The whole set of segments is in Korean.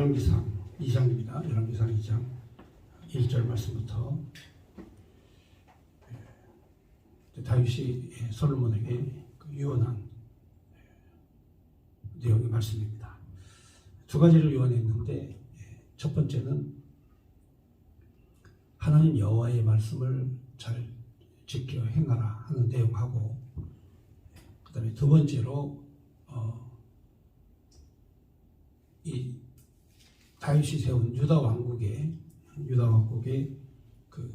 열왕기상 2장입니다. 열왕기상 2장 1절 말씀부터 다윗이 솔로몬에게 유언한 내용의 말씀입니다. 두 가지를 유언했는데 첫 번째는 하나님 여호와의 말씀을 잘 지켜 행하라 하는 내용하고, 그 다음에 두 번째로 이 다윗이 세운 유다 왕국의 그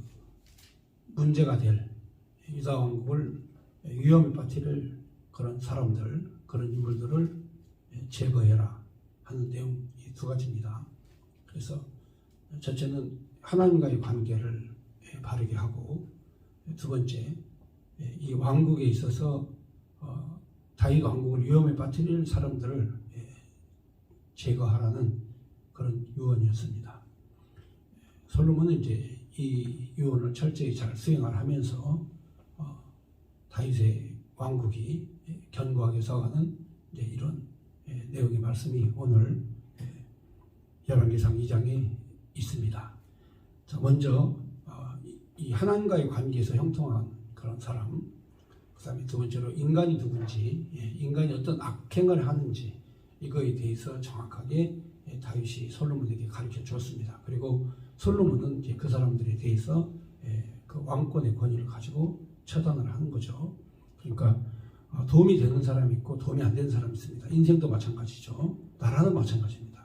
문제가 될 유다 왕국을 위험에 빠뜨릴 그런 사람들, 그런 인물들을 제거해라 하는 내용, 이 두 가지입니다. 그래서 첫째는 하나님과의 관계를 바르게 하고, 두 번째 이 왕국에 있어서 다윗 왕국을 위험에 빠뜨릴 사람들을 제거하라는 그런 유언이었습니다. 솔로몬은 이제 이 유언을 철저히 잘 수행을 하면서 다윗의 왕국이 견고하게 서가는 이제 이런 내용의 말씀이 오늘 열왕기상 2장에 있습니다. 자, 먼저 이 하나님과의 관계에서 형통한 그런 사람, 그 다음에 두 번째로 인간이 누군지, 인간이 어떤 악행을 하는지, 이거에 대해서 정확하게 다윗이 솔로몬에게 가르쳐 주었습니다. 그리고 솔로몬은 이제 그 사람들에 대해서 그 왕권의 권위를 가지고 처단을 하는 거죠. 그러니까 도움이 되는 사람이 있고 도움이 안 되는 사람이 있습니다. 인생도 마찬가지죠. 나라도 마찬가지입니다.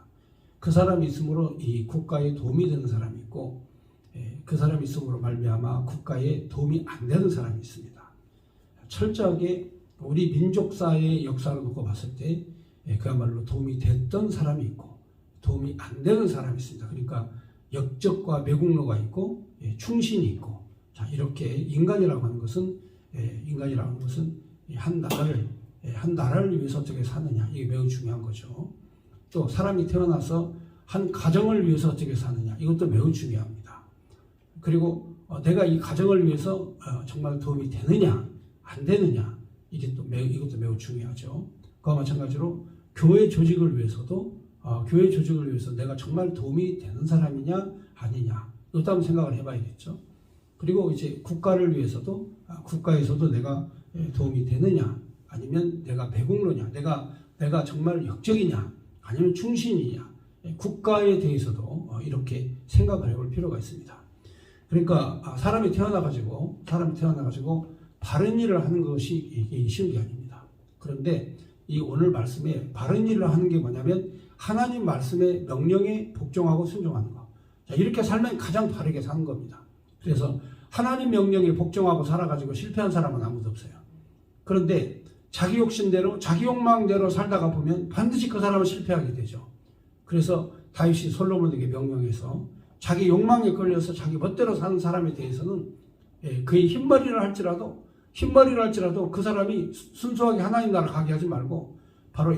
그 사람이 있으므로 이 국가에 도움이 되는 사람이 있고, 그 사람이 있으므로 말미암아 국가에 도움이 안 되는 사람이 있습니다. 철저하게 우리 민족사의 역사를 놓고 봤을 때 그야말로 도움이 됐던 사람이 있고 도움이 안 되는 사람이 있습니다. 그러니까 역적과 매국노가 있고 충신이 있고, 자, 이렇게 인간이라고 하는 것은 한 나라를 위해서 어떻게 사느냐, 이게 매우 중요한 거죠. 또 사람이 태어나서 한 가정을 위해서 어떻게 사느냐, 이것도 매우 중요합니다. 그리고 내가 이 가정을 위해서 정말 도움이 되느냐 안 되느냐, 이것도 매우 중요하죠. 그와 마찬가지로 교회 조직을 위해서 내가 정말 도움이 되는 사람이냐 아니냐, 이것도 한번 생각을 해봐야겠죠. 그리고 이제 국가를 위해서도 국가에서도 내가 도움이 되느냐, 아니면 내가 배국노냐, 내가 정말 역적이냐 아니면 충신이냐, 국가에 대해서도 이렇게 생각을 해볼 필요가 있습니다. 그러니까 사람이 태어나가지고 바른 일을 하는 것이 쉬운 게 아닙니다. 그런데 이 오늘 말씀에 바른 일을 하는 게 뭐냐면 하나님 말씀의 명령에 복종하고 순종하는 거. 자, 이렇게 살면 가장 바르게 사는 겁니다. 그래서 하나님 명령에 복종하고 살아가지고 실패한 사람은 아무도 없어요. 그런데 자기 욕심대로, 자기 욕망대로 살다가 보면 반드시 그 사람은 실패하게 되죠. 그래서 다윗이 솔로몬에게 명령해서 자기 욕망에 걸려서 자기 멋대로 사는 사람에 대해서는 그의 흰머리를 할지라도 그 사람이 순수하게 하나님 나라 가게 하지 말고 바로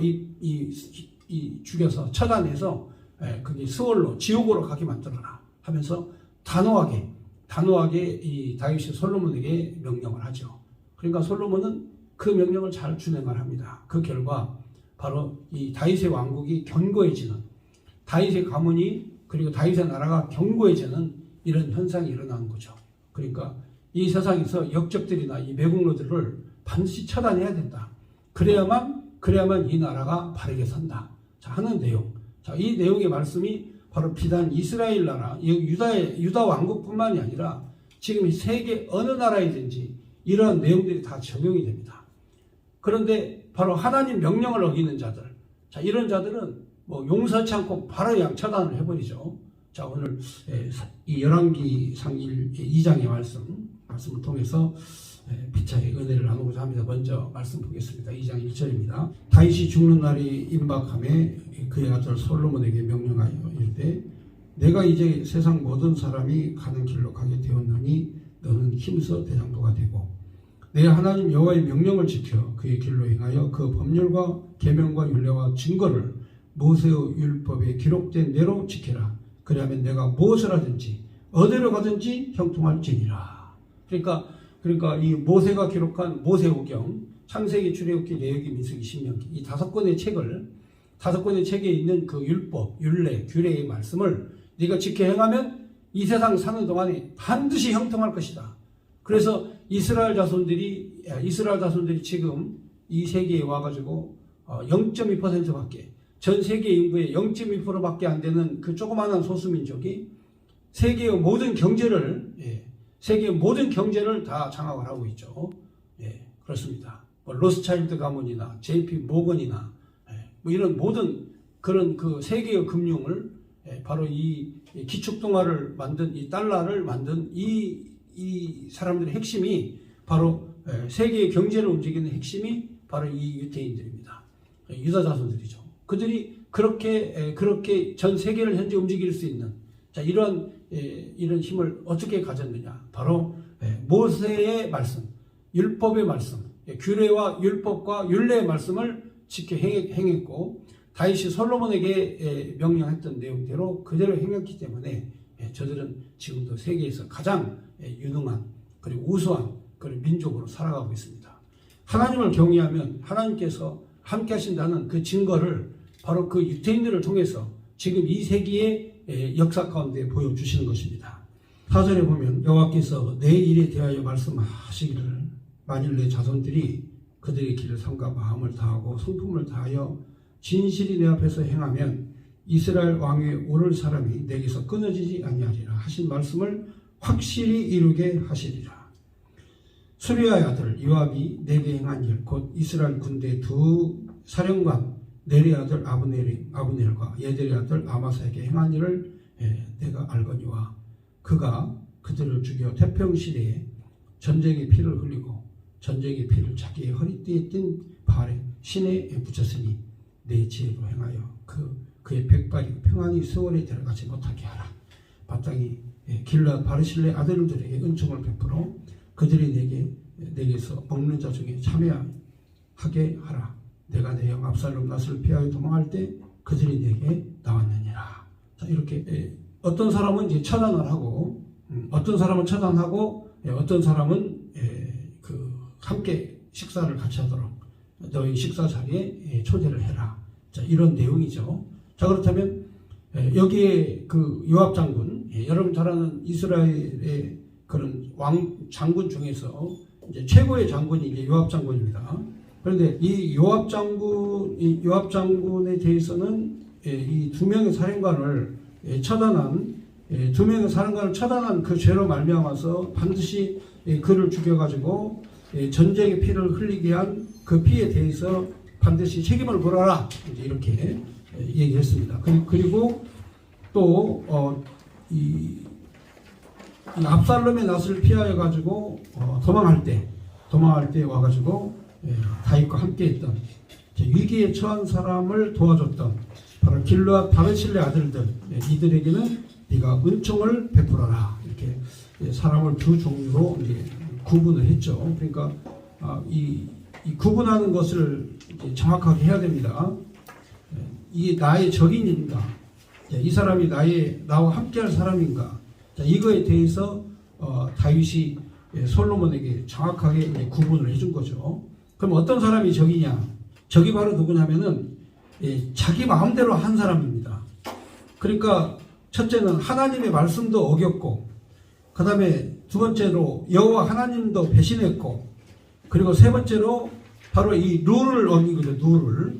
죽여서 처단해서 그게 스월로 지옥으로 가게 만들어라 하면서 단호하게 이 다윗이 솔로몬에게 명령을 하죠. 그러니까 솔로몬은 그 명령을 잘 준행을 합니다. 그 결과 바로 이 다윗의 왕국이 견고해지는, 다윗의 가문이 그리고 다윗의 나라가 견고해지는 이런 현상이 일어나는 거죠. 그러니까 이 세상에서 역적들이나 이 매국노들을 반드시 처단해야 된다. 그래야만 이 나라가 바르게 선다. 자, 하는 내용. 자, 이 내용의 말씀이 바로 비단 이스라엘 나라, 유다 왕국뿐만이 아니라 지금 이 세계 어느 나라이든지 이러한 내용들이 다 적용이 됩니다. 그런데 바로 하나님 명령을 어기는 자들, 자, 이런 자들은 용서치 않고 바로 그냥 처단을 해버리죠. 자, 오늘 이 열왕기상 2장의 말씀을 통해서 피차의 은혜를 나누고자 합니다. 먼저 말씀 보겠습니다. 2장 1절입니다. 다윗이 죽는 날이 임박함에 그의 아들 솔로몬에게 명령하여 이르되 내가 이제 세상 모든 사람이 가는 길로 가게 되었느니 너는 힘써 대장부가 되고 내 하나님 여호와의 명령을 지켜 그의 길로 행하여 그 법률과 계명과 율례와 증거를 모세의 율법에 기록된 대로 지켜라. 그러면 내가 무엇을 하든지 어디로 가든지 형통할지니라. 그러니까 이 모세가 기록한 모세오경, 창세기, 출애굽기, 레위기, 민수기, 신명기 이 5권의 책을 5권의 책에 있는 그 율법, 율례, 규례의 말씀을 네가 지켜 행하면 이 세상 사는 동안에 반드시 형통할 것이다. 그래서 이스라엘 자손들이 지금 이 세계에 와가지고 0.2%밖에, 전 세계 인구의 0.2%밖에 안 되는 그 조그마한 소수민족이 세계의 모든 경제를 다 장악을 하고 있죠. 그렇습니다. 뭐 로스차일드 가문이나 JP 모건이나 뭐 이런 모든 그런 그 세계의 금융을 바로 이 기축통화를 만든, 이 달러를 만든 이 사람들의 핵심이 바로 세계의 경제를 움직이는 핵심이 바로 이 유대인들입니다. 유다 자손들이죠. 그들이 그렇게 전 세계를 현재 움직일 수 있는, 자, 이런 힘을 어떻게 가졌느냐? 바로 모세의 말씀, 율법의 말씀, 규례와 율법과 율례의 말씀을 지켜 행했고, 다윗이 솔로몬에게 명령했던 내용대로 그대로 행했기 때문에 저들은 지금도 세계에서 가장 유능한 그리고 우수한 그런 민족으로 살아가고 있습니다. 하나님을 경외하면 하나님께서 함께 하신다는 그 증거를 바로 그 유대인들을 통해서 지금 이 세기의 역사 가운데 보여주시는 것입니다. 4절에 보면 여호와께서 내 일에 대하여 말씀하시기를 만일 내 자손들이 그들의 길을 삼가 마음을 다하고 성품을 다하여 진실이 내 앞에서 행하면 이스라엘 왕위에 오를 사람이 내게서 끊어지지 아니하리라 하신 말씀을 확실히 이루게 하시리라. 수리아의 아들 요압이 내게 행한 일, 곧 이스라엘 군대 두 사령관 네리의 아들 아브넬과 예델의 아들 아마사에게 행한 일을 내가 알거니와 그가 그들을 죽여 태평시대에 전쟁의 피를 흘리고 전쟁의 피를 자기의 허리띠에 띈 발에 신에 붙였으니 내 지혜로 행하여 그의 백발이 평안히 수월에 들어가지 못하게 하라. 마땅히 길라 바르실레 아들들에게 은총을 베풀어 그들이 내게서 먹는 자 중에 참여하게 하라. 내가 내 형 압살롬 낫을 피하여 도망할 때 그들이 내게 나왔느니라. 자, 이렇게 어떤 사람은 이제 처단을 하고, 어떤 사람은 처단하고, 어떤 사람은 함께 식사를 같이 하도록 너희 식사 자리에 초대를 해라. 자, 이런 내용이죠. 자, 그렇다면 여기에 그 요압 장군, 여러분 잘 아는 이스라엘의 그런 장군 중에서 이제 최고의 장군이 이제 요압 장군입니다. 그런데 이 요압 장군에 대해서는 이 두 명의 사령관을 처단한 그 죄로 말미암아서 반드시 그를 죽여가지고 전쟁의 피를 흘리게 한 그 피에 대해서 반드시 책임을 물어라. 이제 이렇게 얘기했습니다. 그리고 또 이 압살롬의 낫을 피하여 가지고 도망할 때 와가지고 다윗과 함께했던 위기에 처한 사람을 도와줬던 바로 길르앗 바르실레 아들들, 이들에게는 네가 은총을 베풀어라. 이렇게 사람을 두 종류로 이제 구분을 했죠. 그러니까 이 구분하는 것을 정확하게 해야 됩니다. 이게 나의 적인인가? 이 사람이 나와 함께할 사람인가? 자, 이거에 대해서 다윗이 솔로몬에게 정확하게 이제 구분을 해준 거죠. 그럼 어떤 사람이 적이냐? 적이 바로 누구냐면은 자기 마음대로 한 사람입니다. 그러니까 첫째는 하나님의 말씀도 어겼고, 그 다음에 두 번째로 여호와 하나님도 배신했고, 그리고 세 번째로 바로 이 룰을 어긴 거죠. 룰을.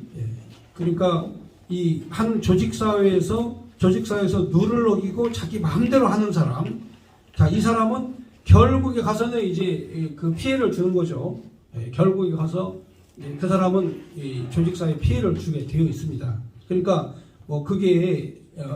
그러니까 이 한 조직사회에서 룰을 어기고 자기 마음대로 하는 사람. 자, 이 사람은 결국에 가서는 이제 그 피해를 주는 거죠. 결국에 가서 그 사람은 이 조직사회에 피해를 주게 되어 있습니다. 그러니까 뭐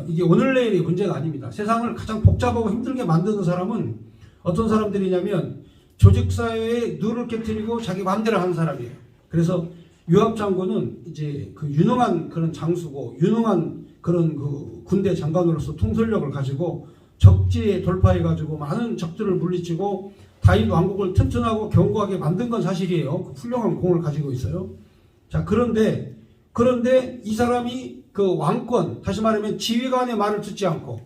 이게 오늘 내일의 문제가 아닙니다. 세상을 가장 복잡하고 힘들게 만드는 사람은 어떤 사람들이냐면 조직사회에 룰을 깨뜨리고 자기 마음대로 하는 사람이에요. 그래서 요압 장군은 이제 그 유능한 그런 장수고 유능한 그런 그 군대 장관으로서 통솔력을 가지고 적지에 돌파해가지고 많은 적들을 물리치고 다윗 왕국을 튼튼하고 견고하게 만든 건 사실이에요. 그 훌륭한 공을 가지고 있어요. 자, 그런데 이 사람이 그 왕권, 다시 말하면 지휘관의 말을 듣지 않고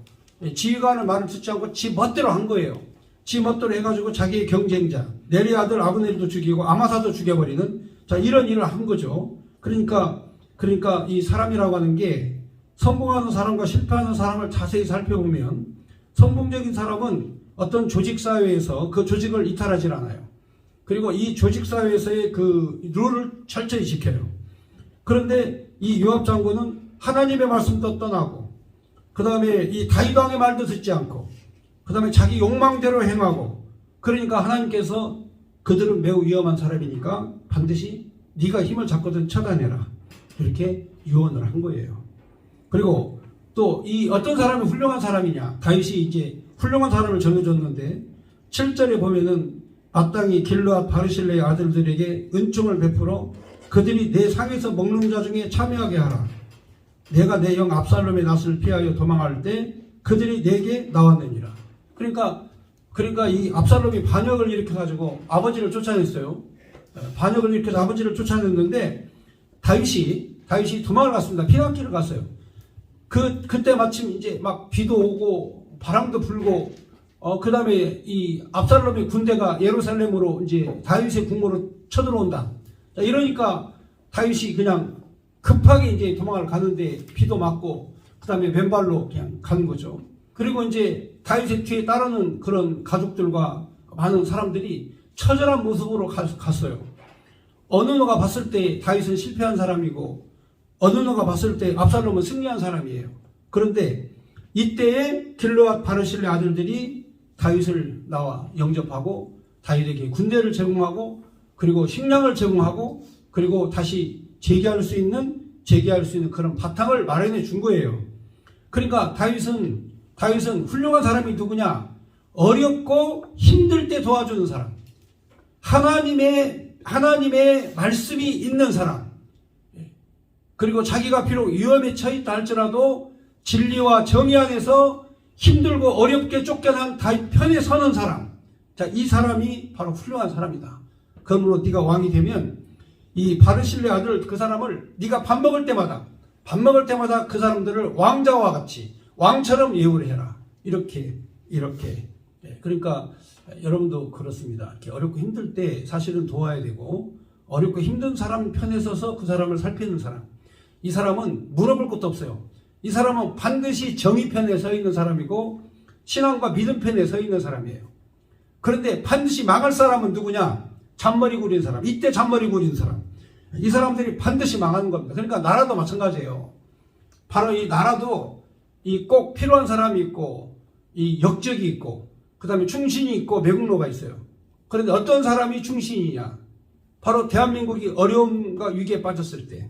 지 멋대로 한 거예요. 지 멋대로 해가지고 자기의 경쟁자 네리 아들 아브넬도 죽이고 아마사도 죽여버리는, 자, 이런 일을 한 거죠. 그러니까 그러니까 이 사람이라고 하는 게 성공하는 사람과 실패하는 사람을 자세히 살펴보면 성공적인 사람은 어떤 조직사회에서 그 조직을 이탈하지 않아요. 그리고 이 조직사회에서의 그 룰을 철저히 지켜요. 그런데 이 요압 장군은 하나님의 말씀도 떠나고 그 다음에 이 다윗 왕의 말도 듣지 않고 그 다음에 자기 욕망대로 행하고 그러니까 하나님께서 그들은 매우 위험한 사람이니까 반드시 네가 힘을 잡거든 처단해라 이렇게 유언을 한 거예요. 그리고 또 이 어떤 사람이 훌륭한 사람이냐 다윗이 이제 훌륭한 사람을 정해줬는데 7절에 보면은 마땅히 길르앗 바르실레의 아들들에게 은총을 베풀어 그들이 내 상에서 먹는 자 중에 참여하게 하라. 내가 내 형 압살롬의 낯을 피하여 도망할 때 그들이 내게 나왔느니라. 그러니까 이 압살롬이 반역을 일으켜가지고 아버지를 쫓아냈어요. 반역을 일으켜서 아버지를 쫓아냈는데 다윗이 도망을 갔습니다. 피난길을 갔어요. 그때 마침 이제 막 비도 오고 바람도 불고 그 다음에 이 압살롬의 군대가 예루살렘으로 이제 다윗의 궁으로 쳐들어온다. 자, 이러니까 다윗이 그냥 급하게 이제 도망을 가는데 비도 맞고 그 다음에 맨발로 그냥 가는 거죠. 그리고 이제 다윗의 뒤에 따르는 그런 가족들과 많은 사람들이 처절한 모습으로 갔어요. 어느 누가 봤을 때 다윗은 실패한 사람이고 어느 누가 봤을 때 압살롬은 승리한 사람이에요. 그런데 이때에 길르앗 바르실레 아들들이 다윗을 나와 영접하고 다윗에게 군대를 제공하고 그리고 식량을 제공하고 그리고 다시 재기할 수 있는 그런 바탕을 마련해 준 거예요. 그러니까 다윗은 훌륭한 사람이 누구냐? 어렵고 힘들 때 도와주는 사람. 하나님의 말씀이 있는 사람. 그리고 자기가 비록 위험에 처했다 할지라도 진리와 정의 안에서 힘들고 어렵게 쫓겨난 다윗 편에 서는 사람. 자, 이 사람이 바로 훌륭한 사람이다. 그러므로 네가 왕이 되면 이 바르실레 아들 그 사람을 네가 밥 먹을 때마다 그 사람들을 왕자와 같이 왕처럼 예우를 해라. 이렇게. 그러니까 여러분도 그렇습니다. 이렇게 어렵고 힘들 때 사실은 도와야 되고 어렵고 힘든 사람 편에 서서 그 사람을 살피는 사람. 이 사람은 물어볼 것도 없어요. 이 사람은 반드시 정의 편에 서 있는 사람이고 신앙과 믿음 편에 서 있는 사람이에요. 그런데 반드시 망할 사람은 누구냐? 잔머리 구린 사람. 이때 잔머리 구린 사람. 이 사람들이 반드시 망하는 겁니다. 그러니까 나라도 마찬가지예요. 바로 이 나라도 이 꼭 필요한 사람이 있고 이 역적이 있고 그 다음에 충신이 있고 매국노가 있어요. 그런데 어떤 사람이 충신이냐? 바로 대한민국이 어려움과 위기에 빠졌을 때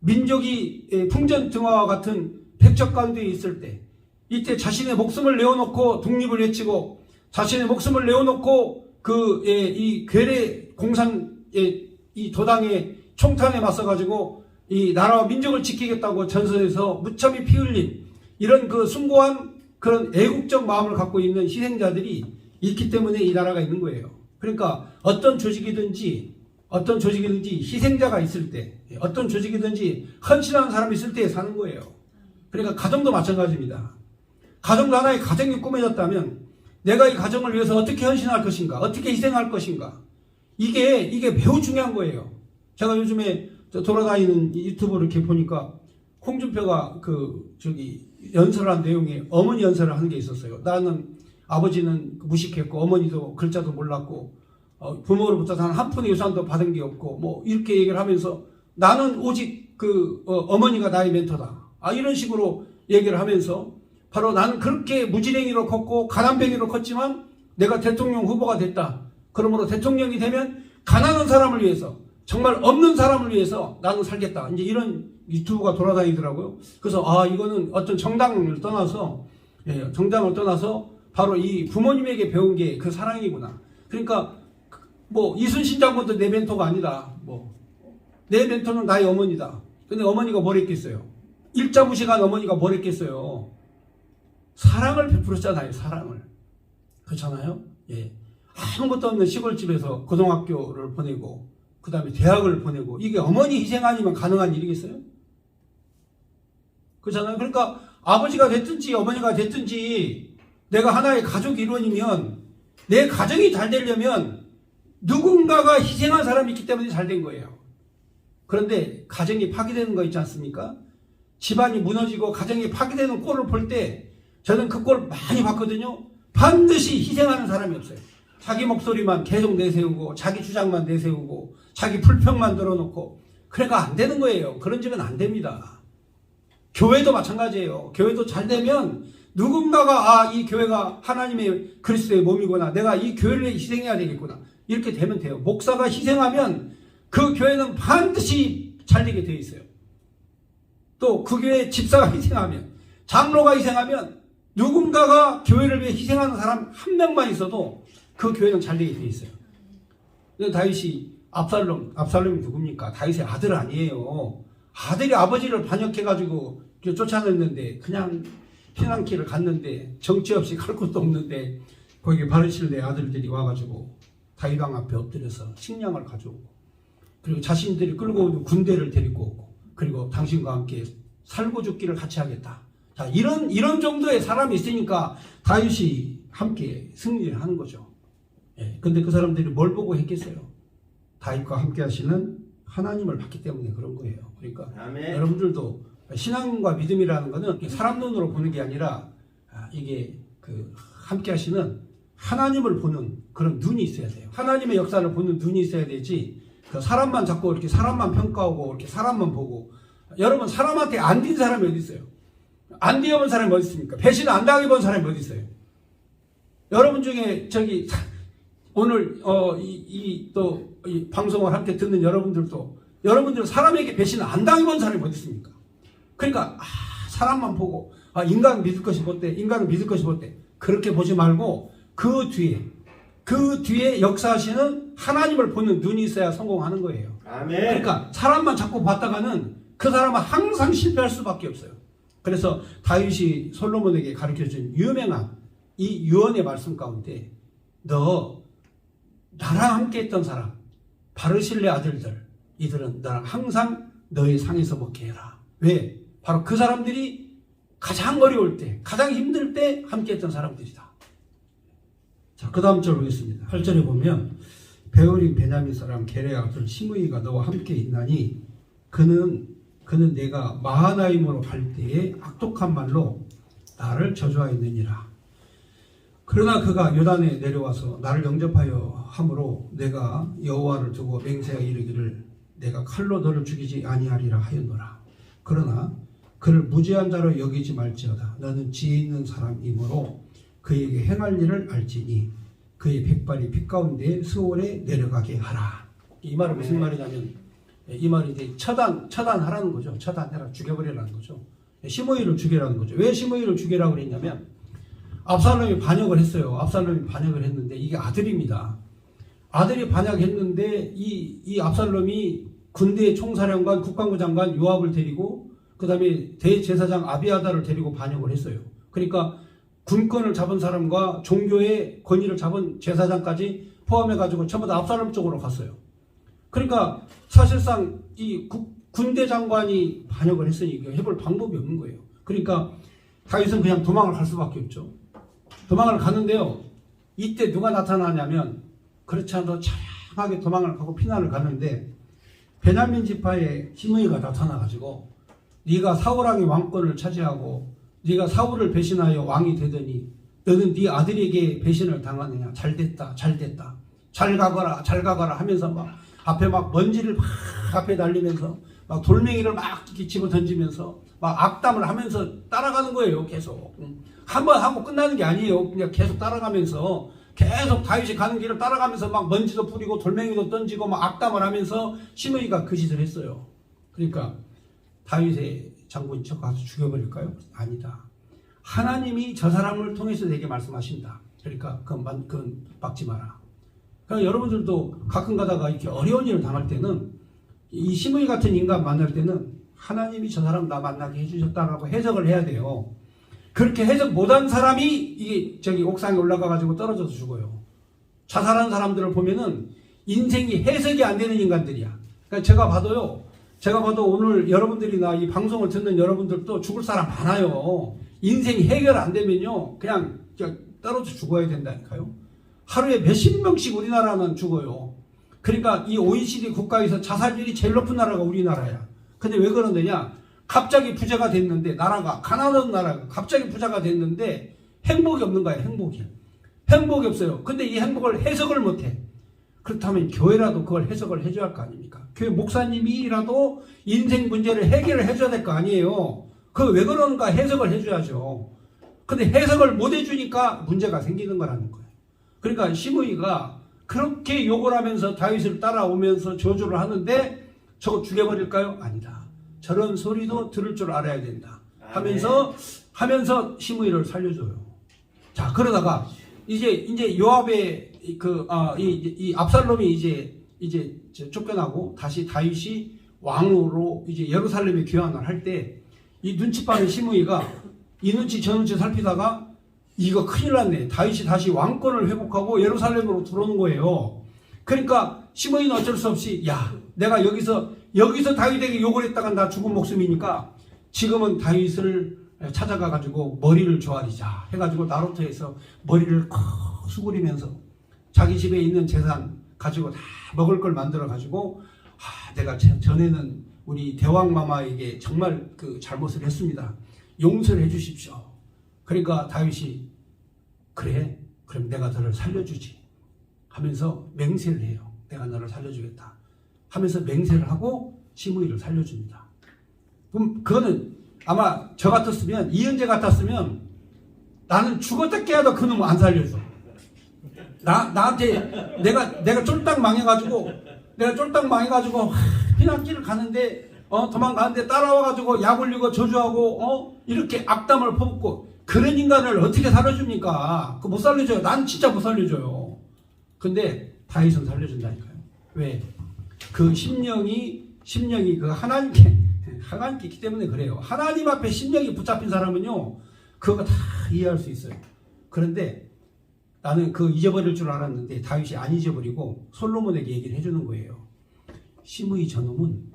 민족이 풍전등화와 같은 백척간도에 있을 때 이때 자신의 목숨을 내어놓고 독립을 외치고 자신의 목숨을 내어놓고 이 괴뢰 공산의 이 도당의 총탄에 맞서가지고 이 나라와 민족을 지키겠다고 전선에서 무참히 피 흘린 이런 그 숭고한 그런 애국적 마음을 갖고 있는 희생자들이 있기 때문에 이 나라가 있는 거예요. 그러니까 어떤 조직이든지 희생자가 있을 때, 어떤 조직이든지 헌신하는 사람이 있을 때 사는 거예요. 그러니까 가정도 마찬가지입니다. 가정도 하나의 가정이 꾸며졌다면 내가 이 가정을 위해서 어떻게 헌신할 것인가, 어떻게 희생할 것인가, 이게 매우 중요한 거예요. 제가 요즘에 돌아다니는 유튜브를 이렇게 보니까 홍준표가 연설한 내용에 어머니 연설을 하는 게 있었어요. 나는 아버지는 무식했고 어머니도 글자도 몰랐고 부모로부터 단 한 푼의 유산도 받은 게 없고 뭐 이렇게 얘기를 하면서 나는 오직 어머니가 나의 멘토다. 이런 식으로 얘기를 하면서 바로 나는 그렇게 무지랭이로 컸고 가난뱅이로 컸지만 내가 대통령 후보가 됐다. 그러므로 대통령이 되면 가난한 사람을 위해서 정말 없는 사람을 위해서 나는 살겠다. 이제 이런 유튜브가 돌아다니더라고요. 그래서 이거는 어떤 정당을 떠나서 바로 이 부모님에게 배운 게 그 사랑이구나. 그러니까 뭐 이순신 장군도 내 멘토가 아니다. 내 멘토는 나의 어머니다. 근데 어머니가 뭘 했겠어요? 일자무식한 어머니가 뭘 했겠어요? 사랑을 베풀었잖아요. 사랑을. 그렇잖아요? 예. 아무것도 없는 시골집에서 고등학교를 보내고 그 다음에 대학을 보내고 이게 어머니 희생 아니면 가능한 일이겠어요? 그렇잖아요. 그러니까 아버지가 됐든지 어머니가 됐든지 내가 하나의 가족 일원이면 내 가정이 잘 되려면 누군가가 희생한 사람이 있기 때문에 잘 된 거예요. 그런데 가정이 파괴되는 거 있지 않습니까? 집안이 무너지고 가정이 파괴되는 꼴을 볼 때 저는 그 꼴 많이 봤거든요. 반드시 희생하는 사람이 없어요. 자기 목소리만 계속 내세우고 자기 주장만 내세우고 자기 불평만 들어놓고 그러니까 안 되는 거예요. 그런 집은 안 됩니다. 교회도 마찬가지예요. 교회도 잘 되면 누군가가 이 교회가 하나님의 그리스도의 몸이구나. 내가 이 교회를 희생해야 되겠구나. 이렇게 되면 돼요. 목사가 희생하면 그 교회는 반드시 잘 되게 되어 있어요. 또 그 교회 집사가 희생하면, 장로가 희생하면 누군가가 교회를 위해 희생하는 사람 한 명만 있어도 그 교회는 잘 되게 되어 있어요. 다윗이 압살롬이 누굽니까? 다윗의 아들 아니에요. 아들이 아버지를 반역해가지고 쫓아냈는데 그냥 피난길을 갔는데 정치 없이 갈 곳도 없는데 거기 바르실레 아들들이 와가지고 다윗 왕 앞에 엎드려서 식량을 가져오고 그리고 자신들이 끌고 오는 군대를 데리고 오고 그리고 당신과 함께 살고 죽기를 같이 하겠다. 자, 이런 정도의 사람이 있으니까 다윗이 함께 승리를 하는 거죠. 예, 근데 그 사람들이 뭘 보고 했겠어요? 다윗과 함께 하시는 하나님을 봤기 때문에 그런 거예요. 그러니까 아멘. 여러분들도 신앙과 믿음이라는 거는 사람 눈으로 보는 게 아니라 이게 그 함께 하시는 하나님을 보는 그런 눈이 있어야 돼요. 하나님의 역사를 보는 눈이 있어야 되지 그 사람만 자꾸 이렇게 사람만 평가하고 이렇게 사람만 보고 여러분 사람한테 안 딘 사람이 어디 있어요? 안 되어본 사람이 어디 있습니까? 배신 안 당해본 사람이 어디 있어요? 여러분 중에 저기 오늘 이 방송을 함께 듣는 여러분들 사람에게 배신 안 당해본 사람이 어디 있습니까? 그러니까 사람만 보고 인간은 믿을 것이 못돼 인간은 믿을 것이 못돼 그렇게 보지 말고 그 뒤에 역사하시는 하나님을 보는 눈이 있어야 성공하는 거예요. 아멘. 그러니까 사람만 자꾸 봤다가는 그 사람은 항상 실패할 수밖에 없어요. 그래서 다윗이 솔로몬에게 가르쳐준 유명한 이 유언의 말씀 가운데 너 나랑 함께 했던 사람 바르실레 아들들 이들은 나랑 항상 너의 상에서 먹게 해라. 왜? 바로 그 사람들이 가장 어려울 때 가장 힘들 때 함께 했던 사람들이다. 자, 그 다음 절 보겠습니다. 8절에 보면 베어린 베냐민 사람 게레아 아들 시므이가 너와 함께 있나니 그는 내가 마하나임으로 갈 때에 악독한 말로 나를 저주하였느니라. 그러나 그가 요단에 내려와서 나를 영접하여 함으로 내가 여호와를 두고 맹세하여 이르기를 내가 칼로 너를 죽이지 아니하리라 하였노라. 그러나 그를 무죄한 자로 여기지 말지어다. 너는 지혜 있는 사람이므로 그에게 행할 일을 알지니 그의 백발이 빛 가운데 수월에 내려가게 하라. 이 말은 무슨 말이냐면 이 말이 이제 처단하라는 거죠. 처단해라, 죽여버리라는 거죠. 시므이를 죽이라는 거죠. 왜 시므이를 죽이라고 그랬냐면 압살롬이 반역을 했어요. 압살롬이 반역을 했는데 이게 아들입니다. 아들이 반역했는데 이 압살롬이 군대 총사령관, 국방부 장관 요압을 데리고 그 다음에 대제사장 아비아다를 데리고 반역을 했어요. 그러니까 군권을 잡은 사람과 종교의 권위를 잡은 제사장까지 포함해가지고 전부 다 압살롬 쪽으로 갔어요. 그러니까 사실상 이 군대 장관이 반역을 했으니 해볼 방법이 없는 거예요. 그러니까 다윗은 그냥 도망을 갈 수밖에 없죠. 도망을 가는데요. 이때 누가 나타나냐면 그렇지 않아도 차량하게 도망을 가고 피난을 가는데 베냐민 지파의 시므이가 나타나가지고 네가 사울왕의 왕권을 차지하고 네가 사울을 배신하여 왕이 되더니 너는 네 아들에게 배신을 당하느냐. 잘됐다 잘됐다 잘 가거라 하면서 막 앞에 막 먼지를 막 앞에 날리면서 막 돌멩이를 막 이렇게 집어 던지면서 막 악담을 하면서 따라가는 거예요. 계속 한 번 하고 끝나는 게 아니에요. 그냥 계속 따라가면서 계속 다윗이 가는 길을 따라가면서 막 먼지도 뿌리고 돌멩이도 던지고 막 악담을 하면서 시므이가 그 짓을 했어요. 그러니까 다윗의 장군이 저 가서 죽여버릴까요? 아니다. 하나님이 저 사람을 통해서 내게 말씀하신다. 그러니까 그건 막지 마라. 그러니까 여러분들도 가끔 가다가 이렇게 어려운 일을 당할 때는 이 시므이 같은 인간 만날 때는 하나님이 저 사람 나 만나게 해주셨다라고 해석을 해야 돼요. 그렇게 해석 못한 사람이 이게 저기 옥상에 올라가가지고 떨어져서 죽어요. 자살한 사람들을 보면은 인생이 해석이 안 되는 인간들이야. 그러니까 제가 봐도 오늘 여러분들이나 이 방송을 듣는 여러분들도 죽을 사람 많아요. 인생이 해결 안 되면요. 그냥 떨어져 죽어야 된다니까요. 하루에 몇십 명씩 우리나라는 죽어요. 그러니까 이 OECD 국가에서 자살률이 제일 높은 나라가 우리나라야. 근데 왜 그러느냐? 갑자기 부자가 됐는데, 나라가 가난한 나라가 갑자기 부자가 됐는데 행복이 없는 거야. 행복이 없어요. 근데 이 행복을 해석을 못해. 그렇다면 교회라도 그걸 해석을 해줘야 할 거 아닙니까? 교회 목사님이라도 인생 문제를 해결을 해줘야 될 거 아니에요. 그 왜 그러는가 해석을 해줘야죠. 근데 해석을 못 해주니까 문제가 생기는 거라는 거예요. 그러니까 시므이가 그렇게 욕을 하면서 다윗을 따라오면서 저주를 하는데 저거 죽여버릴까요? 아니다. 저런 소리도 들을 줄 알아야 된다. 하면서 시므이를 살려줘요. 자, 그러다가 이제 요압의 이 압살롬이 이제 쫓겨나고 다시 다윗이 왕으로 이제 예루살렘에 귀환을 할 때 이 눈치 빠른 시므이가 이 눈치 저 눈치 살피다가 이거 큰일 났네. 다윗이 다시 왕권을 회복하고 예루살렘으로 들어오는 거예요. 그러니까 시므이는 어쩔 수 없이 야, 내가 여기서 다윗에게 욕을 했다가 나 죽은 목숨이니까 지금은 다윗을 찾아가 가지고 머리를 조아리자 해가지고 나루터에서 머리를 콕 수그리면서 자기 집에 있는 재산 가지고 다 먹을 걸 만들어 가지고 내가 전에는 우리 대왕마마에게 정말 그 잘못을 했습니다. 용서를 해주십시오. 그러니까 다윗이 그래, 그럼 내가 너를 살려주지 하면서 맹세를 해요. 내가 너를 살려주겠다 하면서 맹세를 하고 시므이를 살려줍니다. 그럼 그거는 아마 저 같았으면, 이은재 같았으면 나는 죽었다 깨어도 그놈 안 살려줘. 나한테 내가 쫄딱 망해가지고 피난길을 가는데 도망가는데 따라와가지고 약 올리고 저주하고 이렇게 악담을 퍼붓고 그런 인간을 어떻게 살려줍니까? 그거 못 살려줘요. 난 진짜 못 살려줘요. 근데 다윗은 살려준다니까요. 왜? 그 심령이 그 하나님께 있기 때문에 그래요. 하나님 앞에 심령이 붙잡힌 사람은요, 그거 다 이해할 수 있어요. 그런데 나는 그 잊어버릴 줄 알았는데 다윗이 안 잊어버리고 솔로몬에게 얘기를 해주는 거예요. 시므이 저놈은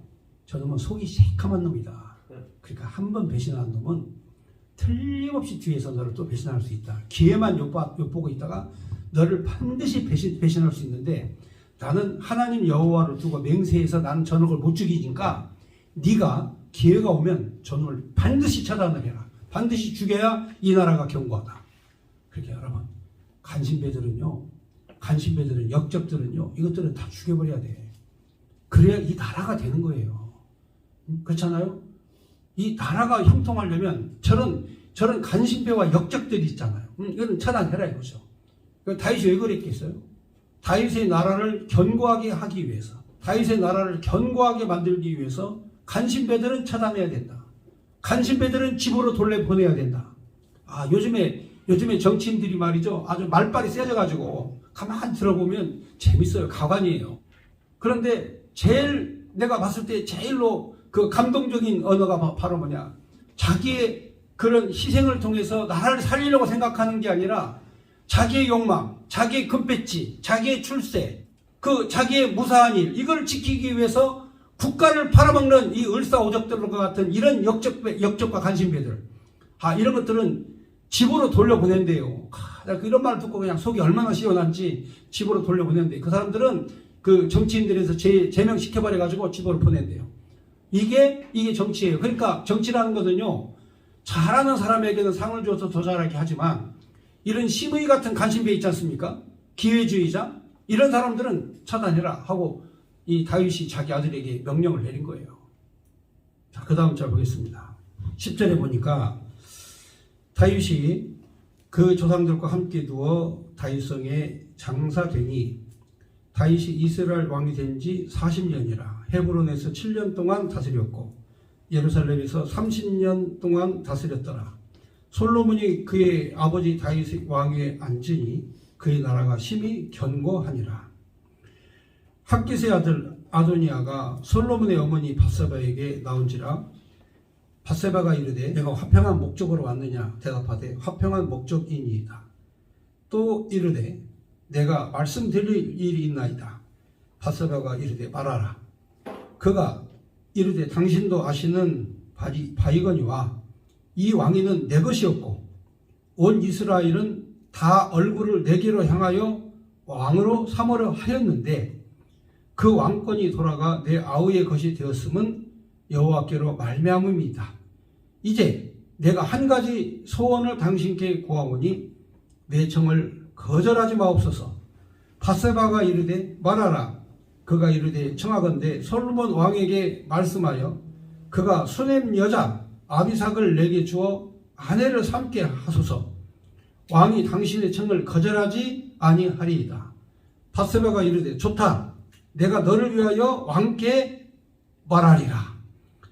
속이 새까만 놈이다. 그러니까 한 번 배신한 놈은 틀림없이 뒤에서 너를 또 배신할 수 있다. 기회만 엿보고 있다가 너를 반드시 배신할 수 있는데 나는 하나님 여호와를 두고 맹세해서 나는 저놈을 못 죽이니까 네가 기회가 오면 저놈을 반드시 처단을 해라. 반드시 죽여야 이 나라가 견고하다. 그렇게 여러분, 간신배들은요, 역적들은요, 이것들은 다 죽여버려야 돼. 그래야 이 나라가 되는 거예요. 그렇잖아요? 이 나라가 형통하려면 저런 간신배와 역적들이 있잖아요. 이거는 처단해라 이거죠. 다윗이 왜 그랬겠어요? 다윗의 나라를 견고하게 하기 위해서, 다윗의 나라를 견고하게 만들기 위해서 간신배들은 처단해야 된다. 간신배들은 집으로 돌려보내야 된다. 요즘에 정치인들이 말이죠, 아주 말빨이 세져가지고 가만히 들어보면 재밌어요. 가관이에요. 그런데 내가 봤을 때 제일로 그 감동적인 언어가 바로 뭐냐, 자기의 그런 희생을 통해서 나라를 살리려고 생각하는 게 아니라 자기의 욕망, 자기의 금배지, 자기의 출세, 자기의 무사한 일, 이걸 지키기 위해서 국가를 팔아먹는 이 을사오적들과 같은 이런 역적과 간신배들, 이런 것들은 집으로 돌려보낸대요. 이런 말을 듣고 그냥 속이 얼마나 시원한지 집으로 돌려보낸대요. 그 사람들은 그 정치인들에서 제명시켜버려가지고 집으로 보낸대요. 이게 정치예요. 그러니까 정치라는 것은요, 잘하는 사람에게는 상을 줘서 더 잘하게 하지만 이런 시므이 같은 간신배 있지 않습니까? 기회주의자, 이런 사람들은 차단해라 하고 이 다윗이 자기 아들에게 명령을 내린 거예요. 자, 그 다음 절 보겠습니다. 10절에 보니까 다윗이 그 조상들과 함께 두어 다윗성에 장사되니 다윗이 이스라엘 왕이 된 지 40년이라 헤브론에서 7년 동안 다스렸고 예루살렘에서 30년 동안 다스렸더라. 솔로몬이 그의 아버지 다윗의 왕위에 앉으니 그의 나라가 심히 견고하니라. 핫깃의 아들 아도니아가 솔로몬의 어머니 밧세바에게 나온지라. 밧세바가 이르되 내가 화평한 목적으로 왔느냐 대답하되 화평한 목적이니이다. 또 이르되 내가 말씀드릴 일이 있나이다. 밧세바가 이르되 말하라. 그가 이르되 당신도 아시는 바이거니와 이 왕위는 내 것이었고 온 이스라엘은 다 얼굴을 내게로 향하여 왕으로 삼으려 하였는데 그 왕권이 돌아가 내 아우의 것이 되었음은 여호와께로 말미암음이다. 이제 내가 한 가지 소원을 당신께 구하오니 내 청을 거절하지 마옵소서. 밧세바가 이르되 말하라. 그가 이르되 청하건대 솔로몬 왕에게 말씀하여 그가 수넴 여자 아비삭을 내게 주어 아내를 삼게 하소서. 왕이 당신의 청을 거절하지 아니하리이다. 밧세바가 이르되 좋다. 내가 너를 위하여 왕께 말하리라.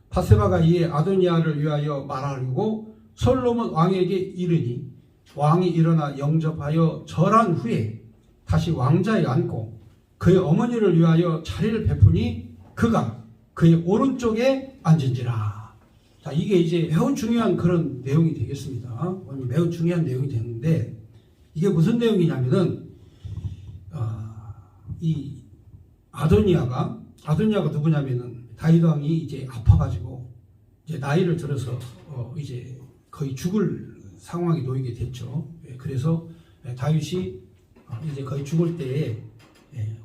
밧세바가 이에 아도니아를 위하여 말하려고 솔로몬 왕에게 이르니 왕이 일어나 영접하여 절한 후에 다시 왕자에 앉고 그의 어머니를 위하여 자리를 베푸니 그가 그의 오른쪽에 앉은지라. 자, 이게 이제 매우 중요한 그런 내용이 되겠습니다. 매우 중요한 내용이 되는데 이게 무슨 내용이냐면은 이 아도니아가 누구냐면은 다윗 왕이 이제 아파가지고 이제 나이를 들어서 이제 거의 죽을 상황에 놓이게 됐죠. 그래서 다윗이 이제 거의 죽을 때에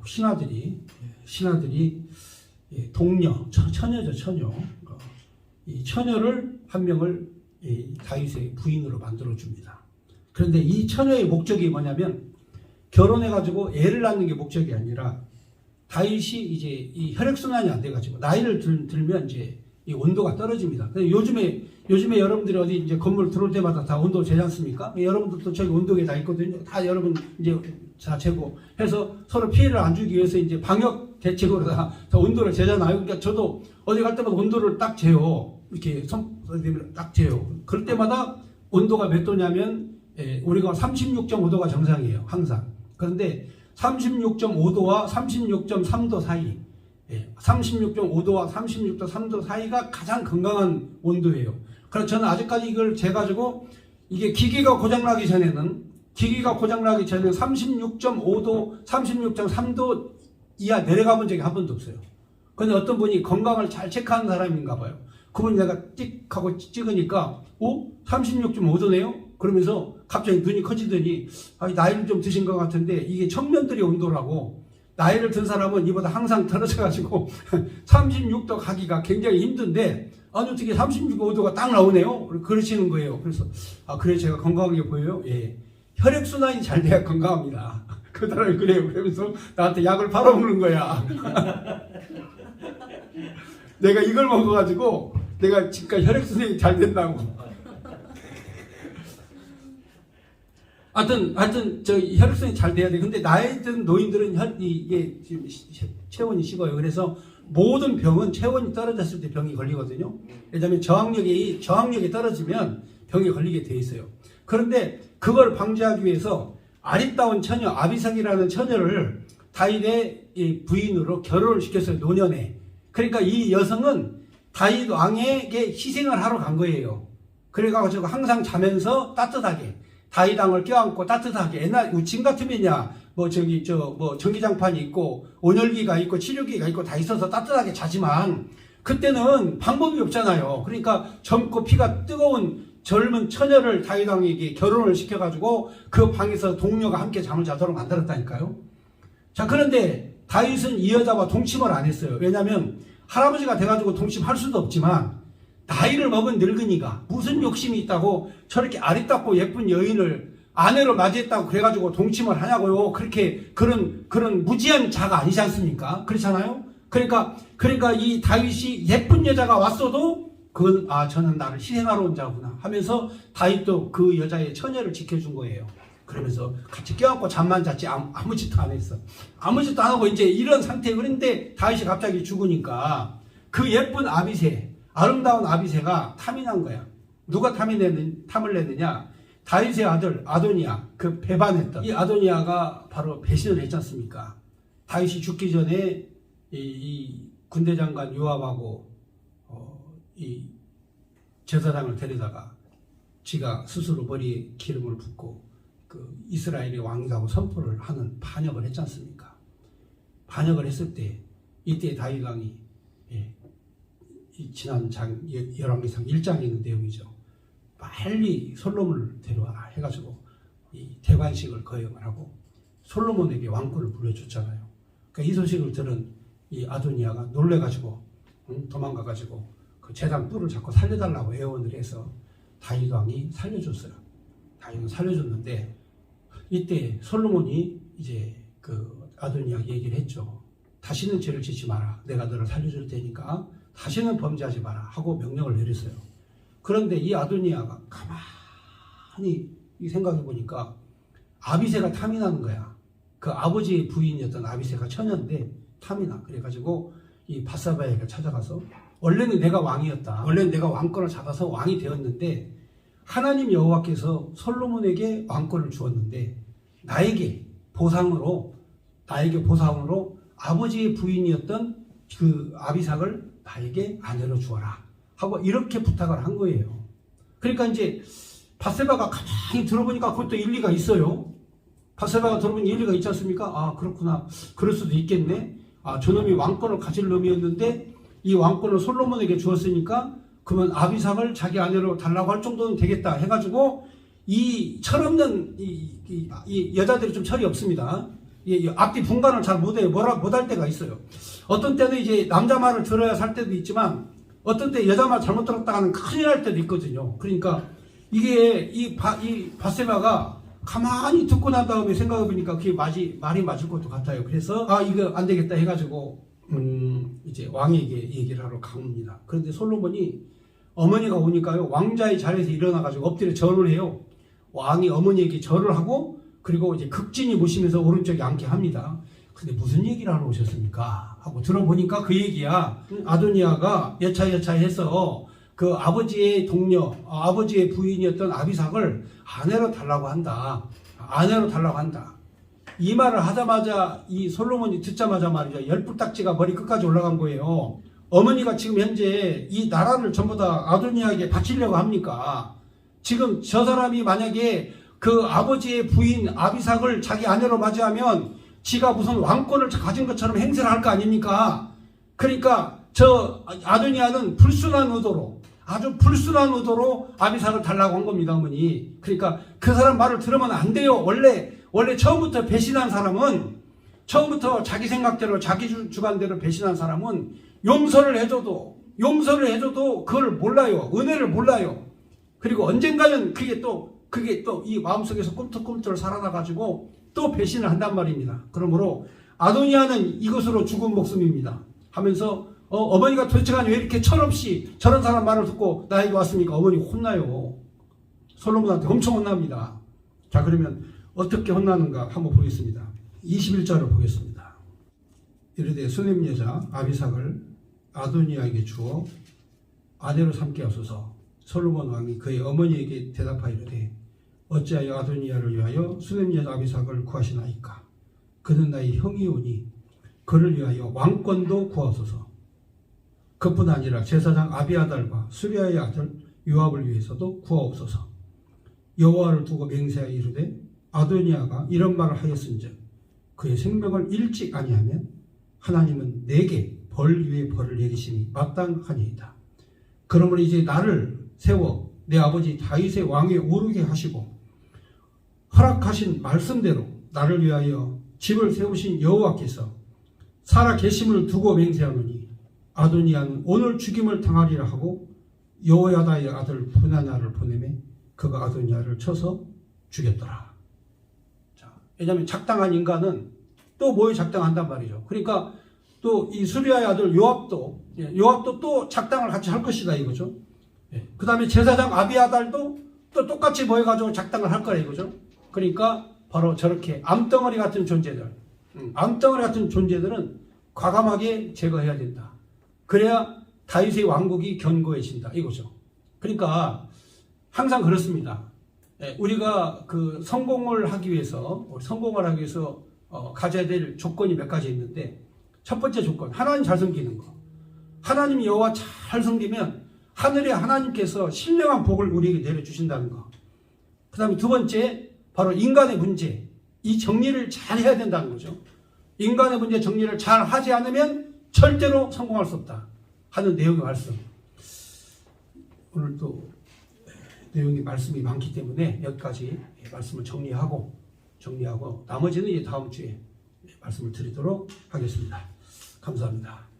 신하들이 동료, 처녀죠, 처녀. 이 처녀를 한 명을 다윗의 부인으로 만들어 줍니다. 그런데 이 처녀의 목적이 뭐냐면 결혼해가지고 애를 낳는 게 목적이 아니라 다윗이 이제 이 혈액순환이 안 돼가지고 나이를 들면 이제 이 온도가 떨어집니다. 요즘에 여러분들이 어디 이제 건물 들어올 때마다 다 온도 재지 않습니까? 여러분들도 저기 온도계 다 있거든요. 다 여러분 이제 다 재고 해서 서로 피해를 안 주기 위해서 이제 방역 대책으로 다 온도를 재잖아요. 그러니까 저도 어디 갈 때마다 온도를 딱 재요. 이렇게 딱 재요. 그럴 때마다 온도가 몇 도냐면 우리가 36.5도가 정상이에요. 항상. 그런데 36.5도와 36.3도 사이 36.5도와 36.3도 사이가 가장 건강한 온도예요. 그래서 저는 아직까지 이걸 재가지고 이게 기기가 고장나기 전에는 36.5도, 36.3도 이하 내려가 본 적이 한 번도 없어요. 근데 어떤 분이 건강을 잘 체크하는 사람인가 봐요. 그분이 내가 띡 하고 찍으니까 36.5도네요? 그러면서 갑자기 눈이 커지더니 나이를 좀 드신 것 같은데 이게 청년들의 온도라고 나이를 든 사람은 이보다 항상 떨어져가지고 36도 가기가 굉장히 힘든데 아니 어떻게 36.5도가 딱 나오네요? 그러시는 거예요. 그래서 그래 제가 건강하게 보여요? 예. 혈액순환이 잘 돼야 건강합니다. 그 사람이 그래요. 그러면서 나한테 약을 팔아먹는 거야. 내가 이걸 먹어가지고 내가 지금까지 혈액순환이 잘 된다고. 하여튼 저 혈액순환이 잘 돼야 돼. 근데 나이 든 노인들은 이게 지금 체온이 식어요. 그래서 모든 병은 체온이 떨어졌을 때 병이 걸리거든요. 왜냐하면 저항력이 떨어지면 병이 걸리게 돼 있어요. 그런데 그걸 방지하기 위해서 아리따운 처녀 아비삭이라는 처녀를 다윗의 부인으로 결혼을 시켰어요. 노년에. 그러니까 이 여성은 다윗 왕에게 희생을 하러 간 거예요. 그래가지고 항상 자면서 따뜻하게 다윗 왕을 껴안고 따뜻하게. 옛날 지금 같으면야 전기장판이 있고 온열기가 있고 치료기가 있고 다 있어서 따뜻하게 자지만 그때는 방법이 없잖아요. 그러니까 젊고 피가 뜨거운 젊은 처녀를 다윗 왕에게 결혼을 시켜가지고 그 방에서 동료가 함께 잠을 자도록 만들었다니까요. 자, 그런데 다윗은 이 여자와 동침을 안 했어요. 왜냐하면 할아버지가 돼가지고 동침할 수도 없지만 나이를 먹은 늙은이가 무슨 욕심이 있다고 저렇게 아리따고 예쁜 여인을 아내로 맞이했다고 그래가지고 동침을 하냐고요. 그런 무지한 자가 아니지 않습니까? 그렇잖아요. 그러니까 이 다윗이 예쁜 여자가 왔어도 그건 저는 나를 희생하러 온 자구나 하면서 다윗도 그 여자의 처녀를 지켜준 거예요. 그러면서 같이 껴안고 잠만 잤지 아무 짓도 안 했어. 아무 짓도 안 하고 이제 이런 상태. 그런데 다윗이 갑자기 죽으니까 그 예쁜 아름다운 아비새가 탐이 난 거야. 누가 탐을 내느냐? 다윗의 아들 아도니아, 그 배반했던 이 아도니아가 바로 배신을 했지 않습니까? 다윗이 죽기 전에 이 군대 장관 요압하고 이 제사장을 데려다가 지가 스스로 머리에 기름을 붓고 그 이스라엘의 왕이라고 선포를 하는 반역을 했지 않습니까? 반역을 했을 때 이때 다윗 왕이 지난 열왕기상 1장에 있는 내용이죠. 빨리 솔로몬을 데려와라 해가지고 이 대관식을 거행을 하고 솔로몬에게 왕권을 물려줬잖아요. 그러니까 이 소식을 들은 이 아도니아가 놀래가지고 도망가가지고 그 제단 뿔을 잡고 살려달라고 애원을 해서 다윗 왕이 살려줬어요. 다윗은 살려줬는데 이때 솔로몬이 이제 그 아도니아 얘기를 했죠. 다시는 죄를 짓지 마라. 내가 너를 살려줄 테니까 다시는 범죄하지 마라 하고 명령을 내렸어요. 그런데 이 아도니아가 가만히 생각해 보니까 아비새가 탐이 나는 거야. 그 아버지의 부인이었던 아비새가 처녀인데 탐이 나. 그래가지고 이 밧사바에게 찾아가서 원래는 내가 왕이었다. 원래는 내가 왕권을 잡아서 왕이 되었는데 하나님 여호와께서 솔로몬에게 왕권을 주었는데 나에게 보상으로 아버지의 부인이었던 그 아비삭을 나에게 아내로 주어라 하고 이렇게 부탁을 한 거예요. 그러니까 이제 밧세바가 가만히 들어보니까 그것도 일리가 있어요. 밧세바가 들어보니 일리가 있지 않습니까? 아, 그렇구나. 그럴 수도 있겠네. 아, 저놈이 왕권을 가질 놈이었는데 이 왕권을 솔로몬에게 주었으니까 그러면 아비삭을 자기 아내로 달라고 할 정도는 되겠다 해가지고 이 철없는 이 여자들이 좀 철이 없습니다. 이 앞뒤 분간을 잘 못해요. 못할 때가 있어요. 어떤 때는 이제 남자 말을 들어야 살 때도 있지만 어떤 때 여자 말 잘못 들었다가는 큰일 날 때도 있거든요. 그러니까 이게 이 밧세바가 가만히 듣고 난 다음에 생각해 보니까 그게 말이 맞을 것도 같아요. 그래서 아, 이거 안 되겠다 해가지고 이제 왕에게 얘기를 하러 갑니다. 그런데 솔로몬이 어머니가 오니까요, 왕자의 자리에서 일어나가지고 엎드려 절을 해요. 왕이 어머니에게 절을 하고 그리고 이제 극진히 모시면서 오른쪽에 앉게 합니다. 근데 무슨 얘기를 하러 오셨습니까? 하고 들어보니까 그 얘기야. 아도니아가 여차여차해서 그 아버지의 동료, 아버지의 부인이었던 아비삭을 아내로 달라고 한다. 아내로 달라고 한다. 이 말을 하자마자 이 솔로몬이 듣자마자 말이죠. 열불딱지가 머리 끝까지 올라간 거예요. 어머니가 지금 현재 이 나라를 전부 다 아도니아에게 바치려고 합니까? 지금 저 사람이 만약에 그 아버지의 부인 아비삭을 자기 아내로 맞이하면 지가 무슨 왕권을 가진 것처럼 행세를 할 거 아닙니까? 그러니까 저 아도니아는 아주 불순한 의도로 아비삭을 달라고 한 겁니다, 어머니. 그러니까 그 사람 말을 들으면 안 돼요. 원래 처음부터 배신한 사람은, 처음부터 자기 생각대로 자기 주관대로 배신한 사람은 용서를 해줘도 그걸 몰라요. 은혜를 몰라요. 그리고 언젠가는 그게 또 이 마음속에서 꿈틀꿈틀 살아나가지고 또 배신을 한단 말입니다. 그러므로 아도니아는 이것으로 죽은 목숨입니다. 하면서 어머니가 도대체 왜 이렇게 철없이 저런 사람 말을 듣고 나에게 왔습니까? 어머니 혼나요. 솔로몬한테 엄청 혼납니다. 자, 그러면 어떻게 혼나는가 한번 보겠습니다. 21절을 보겠습니다. 이르되 수넴 여자 아비삭을 아도니아에게 주어 아내로 삼게 하소서. 솔로몬 왕이 그의 어머니에게 대답하이르되 어찌하여 아도니아를 위하여 수넴 여자 아비삭을 구하시나이까? 그는 나의 형이오니 그를 위하여 왕권도 구하소서. 그뿐 아니라 제사장 아비아달과 수리아의 아들 요압을 위해서도 구하옵소서. 여호와를 두고 맹세하여 이르되 아도니아가 이런 말을 하였은즉 그의 생명을 잃지 아니하면 하나님은 내게 벌 위에 벌을 내리심이 마땅하니이다. 그러므로 이제 나를 세워 내 아버지 다윗의 왕에 오르게 하시고 허락하신 말씀대로 나를 위하여 집을 세우신 여호와께서 살아 계심을 두고 맹세하노니 아도니아는 오늘 죽임을 당하리라 하고 여호야다의 아들 브나냐를 보내매 그가 아도니아를 쳐서 죽였더라. 자, 왜냐하면 작당한 인간은 또 뭐에 작당한단 말이죠. 그러니까 또 이 수리아의 아들 요압도 또 작당을 같이 할 것이다 이거죠. 그 다음에 제사장 아비아달도 또 똑같이 모여가지고 작당을 할 거라 이거죠. 그러니까 바로 저렇게 암덩어리 같은 존재들은 과감하게 제거해야 된다. 그래야 다윗의 왕국이 견고해진다 이거죠. 그러니까 항상 그렇습니다. 우리가 그 성공을 하기 위해서 가져야 될 조건이 몇 가지 있는데, 첫 번째 조건, 하나님 잘 섬기는 거. 하나님 여호와 잘 섬기면 하늘에 하나님께서 신령한 복을 우리에게 내려주신다는 거. 그 다음에 두 번째, 바로 인간의 문제. 이 정리를 잘 해야 된다는 거죠. 인간의 문제 정리를 잘 하지 않으면 절대로 성공할 수 없다 하는 내용의 말씀. 오늘 또 내용이 말씀이 많기 때문에 여기까지 말씀을 정리하고 나머지는 이제 다음 주에 말씀을 드리도록 하겠습니다. 감사합니다.